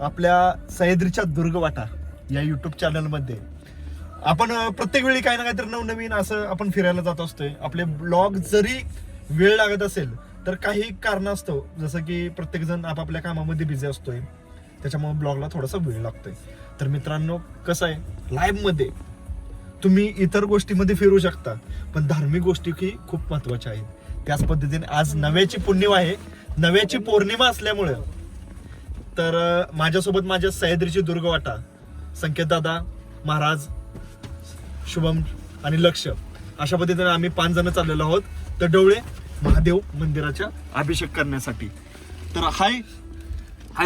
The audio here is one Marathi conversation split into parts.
आपल्या सह्याद्रीच्या दुर्गवाटा या युट्यूब चॅनलमध्ये आपण प्रत्येक वेळी काही ना काहीतरी नवनवीन असं आपण फिरायला जात असतोय. आपले ब्लॉग जरी वेळ लागत असेल तर काही कारण असतं, जसं की प्रत्येक जण आपापल्या कामामध्ये बिझी असतोय, त्याच्यामुळे ब्लॉगला थोडासा वेळ लागतोय. तर मित्रांनो कसं आहे, लाईव्ह मध्ये तुम्ही इतर गोष्टीमध्ये फिरू शकता, पण धार्मिक गोष्टी की खूप महत्वाच्या आहेत. त्याच पद्धतीने आज नव्याची पुण्यवा आहे, नव्याची पौर्णिमा असल्यामुळे तर माझ्यासोबत माझ्या सह्याद्रीची दुर्गवाटा संकेत दादा, महाराज, शुभम आणि लक्ष अशा पद्धतीने आम्ही 5 जण चाललेलो आहोत तर डवळे महादेव मंदिराच्या अभिषेक करण्यासाठी. तर हाय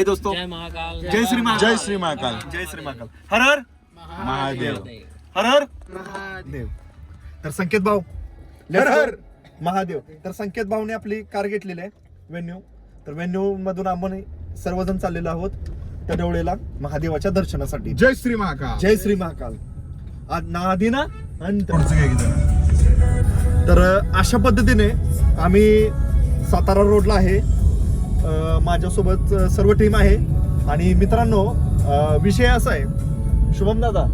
दोस्तो, जय महाकाल, जय श्री महाकाल, जय श्री महाकाल, जय श्री महाकाल, हर हर महादेव, हर हर महादेव. तर संकेत भाऊ, हर हर महादेव. तर संकेत भाऊने आपली कार घेतलेली आहे वेन्यू, तर वेन्यू मधून आपण सर्वजण चाललेलो आहोत त्या डवळेला महादेवाच्या दर्शनासाठी. जय श्री महाकाल, जय श्री महाकाल. आज ना आधी ना तर अशा पद्धतीने आम्ही सातारा रोडला आहे. माझ्यासोबत सर्व टीम आहे आणि मित्रांनो विषय असा आहे, शुभम दादा,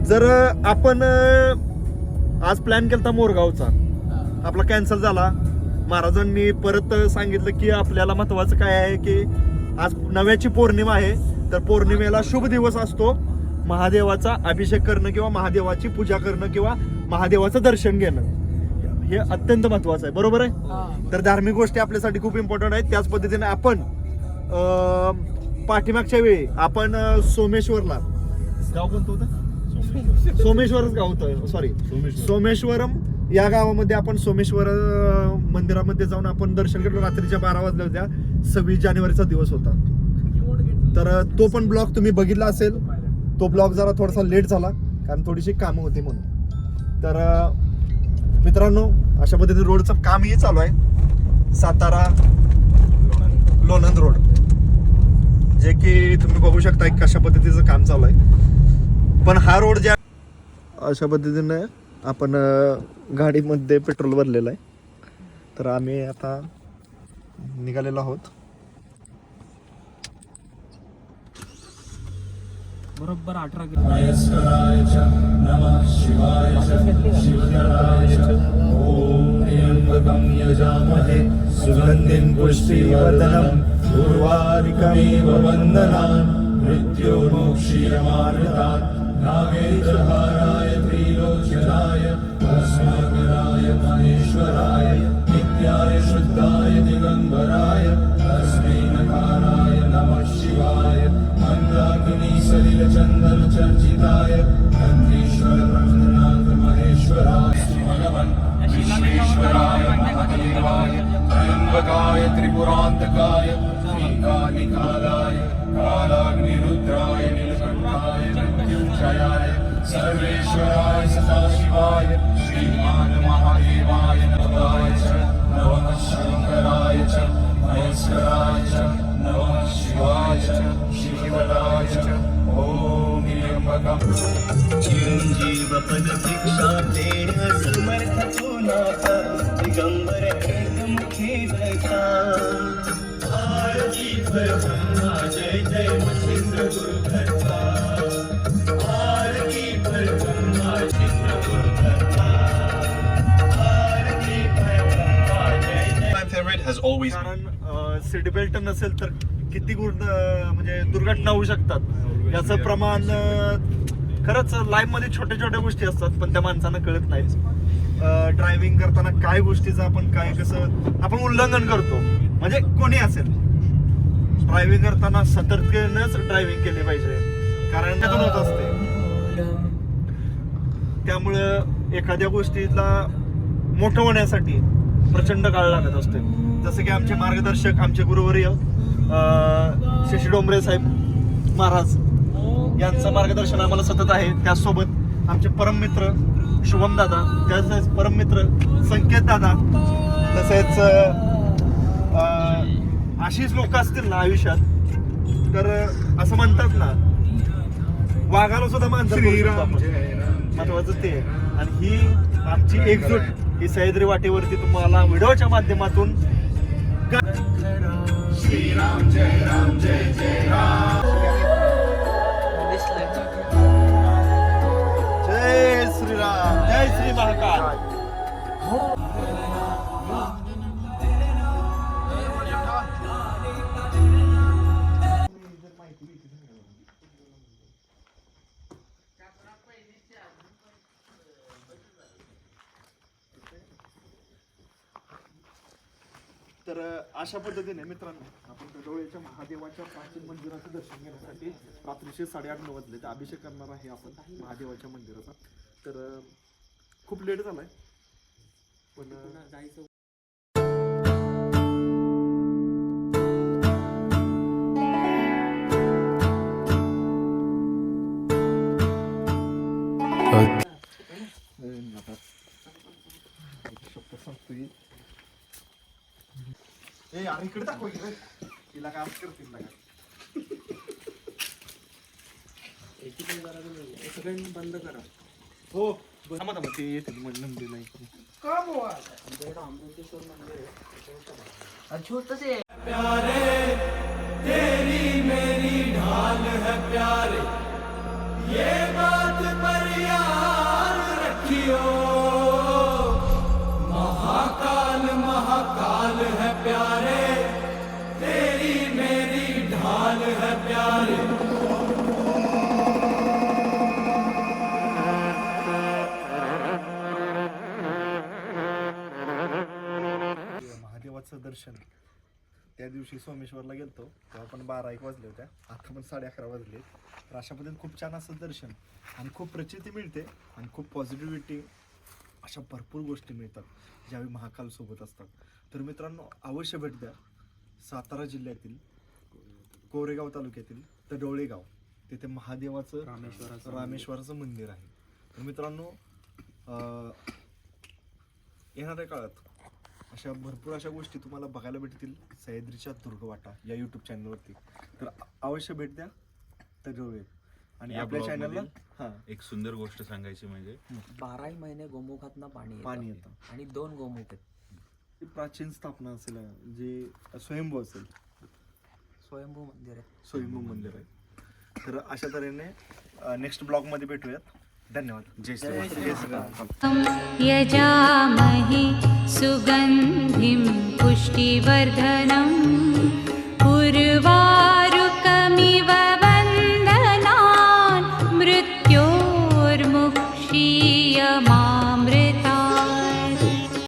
जर आपण आज प्लॅन केलता मोरगावचा, आपला कॅन्सल झाला. महाराजांनी परत सांगितलं की आपल्याला महत्वाचं काय आहे की आज नव्याची पौर्णिमा आहे, तर पौर्णिमेला शुभ दिवस असतो. महादेवाचा अभिषेक करणं किंवा महादेवाची पूजा करणं किंवा महादेवाचं दर्शन घेणं हे अत्यंत महत्वाचं आहे, बरोबर आहे. तर धार्मिक गोष्टी आपल्यासाठी खूप इम्पॉर्टंट आहेत. त्याच पद्धतीने आपण पाठीमागच्या वेळी आपण सोमेश्वरला, गाव कोणतं होतं, सोमेश्वरच गाव होतं, सॉरी सोमेश्वरम या गावामध्ये आपण सोमेश्वर मंदिरामध्ये जाऊन आपण दर्शन घेतलं. रात्रीच्या 12 वाजल्या होत्या, 26 जानेवारीचा दिवस होता. तर तो पण ब्लॉग तुम्ही बघितला असेल. तो ब्लॉग जरा थोडासा लेट झाला कारण थोडीशी कामं होती म्हणून. तर मित्रांनो अशा पद्धतीने रोडचं कामही चालू आहे, सातारा लोणंद रोड, जे की तुम्ही बघू शकता कशा पद्धतीचं काम चालू आहे. पण हा रोड ज्या अशा पद्धतीने आपण गाडीमध्ये पेट्रोल भरलेलं आहे, तर आम्ही आता निघालेलो आहोत. बरोबर 18 सुगंधिं पुष्टिवर्धनम् उर्वारुकमिव वन्दनान् मृत्युर्मोक्षीयमामृतात् नागेन्द्रहाराय त्रिलोचनाय भस्माकराय महेश्वराय नित्याय शुद्धाय दिगंबराय तस्मै नकाराय नमः शिवाय मंदाकिनी सलिल चंदन चर्चिताय नंदीश्वर ब्रह्मनाथ महेश्वराय भगवन् विश्वेश्वराय महादेवाय त्र्यंबकाय त्रिपुरांतकाय श्रीकालिकालाय कालाग्निरुद्राय नीलकंठाय मृत्युंजयाय सर्वेश्वराय सदाशिवाय श्रीमान महादेवाय नमः नमः शंकराय च महेश्वराय च नमः शिवाय च शिवलाय च ओम त्र्यंबकं चिरंजीव पद भिक्षा देण्या समर्थ तो नाथा दिगंबर मुखे बता आरती ब्रह्मा जय जय महेंद्र गुरुभक्ता आरती ब्रह्मा चिंद्र गुरुभक्ता आरती ब्रह्मा जय जय. My favorite has always कारण सीट बेल्ट नसेल तर किती म्हणजे दुर्घटना होऊ शकतात याचं प्रमाण खरंच लाईफ मध्ये छोट्या छोट्या गोष्टी असतात, पण त्या माणसांना कळत नाही. ड्रायव्हिंग करताना काय गोष्टीचं आपण काय कसं आपण उल्लंघन करतो, म्हणजे कोणी असेल ड्रायव्हिंग करताना सतर्कतेनंच ड्रायव्हिंग केली पाहिजे, कारण त्यातून होत असते. त्यामुळं एखाद्या गोष्टीला मोठं होण्यासाठी प्रचंड काळ लागत असते. जसं की आमचे मार्गदर्शक, आमचे गुरुवर्य शशी डोंबरे साहेब महाराज यांचं मार्गदर्शन आम्हाला सतत आहे. त्याचसोबत आमचे परममित्र शुभम दादा, त्याच परममित्र संकेत दादा, तसेच अशीच लोक असतील ना आयुष्यात, तर असं म्हणतात ना वाघाला सुद्धा माणसं महत्वाचं ते. आणि ही आमची एकजूट ही सह्याद्री वाटेवरती तुम्हाला व्हिडिओच्या माध्यमातून श्रीराम जय राम जय तर अशा पद्धतीने मित्रांनो आपण डोळ्याच्या महादेवाच्या प्राचीन मंदिराचं दर्शन घेण्यासाठी रात्रीचे 8:30-9 वाजले तर अभिषेक करणार आहे आपण महादेवाच्या मंदिराचा. तर खूप लेट झालाय पण जायचं. ए अरे इकडे दाखव इकडे तिला काय करतील ना सगळ्यांनी बंद करा. हो थांबा थांबा ते येते नंदीला इकडे. अमृतेश्वर मंदिर आहे छोटस आहे. तेरी मेरी ढाल है प्यारे, ये बात पर याद रखियो। महाकाल महाकाल है प्यारे, तेरी मेरी ढाल है प्यारे। महादेवाचं दर्शन त्या दिवशी सोमेश्वरला गेलतो तेव्हा पण 12-1 वाजले होत्या. आता पण 11:30 वाजले. तर अशा पद्धतीने खूप छान असं दर्शन आणि खूप प्रचिती मिळते आणि खूप पॉझिटिव्हिटी अशा भरपूर गोष्टी मिळतात ज्यावेळी महाकाल सोबत असतात. तर मित्रांनो अवश्य भेट द्या. सातारा जिल्ह्यातील कोरेगाव तालुक्यातील तडोळे गाव तिथे महादेवाचं रामेश्वराचं मंदिर आहे. तर मित्रांनो येणाऱ्या काळात अशा भरपूर अशा गोष्टी तुम्हाला बघायला भेटतील सह्याद्रीच्या दुर्गवाटा या यूट्यूब चॅनलवरती. तर अवश्य भेट द्या तडोळे. आणि या आपल्या blog चॅनलला मधील एक सुंदर गोष्ट सांगायची म्हणजे 12 महिने गोमुखातनं पाणी येतं येतं. आणि 2 गोमुख आहेत. ती प्राचीन स्थापना असेल जे स्वयंभू असेल स्वयंभू मंदिर आहे. स्वयंभू मंदिर आहे. तर अशा तऱ्हेने नेक्स्ट ब्लॉगमध्ये भेटूयात. धन्यवाद. जय श्री जय श्रीराम. यजामहे सुगन्धिं पुष्टिवर्धनं उर्वा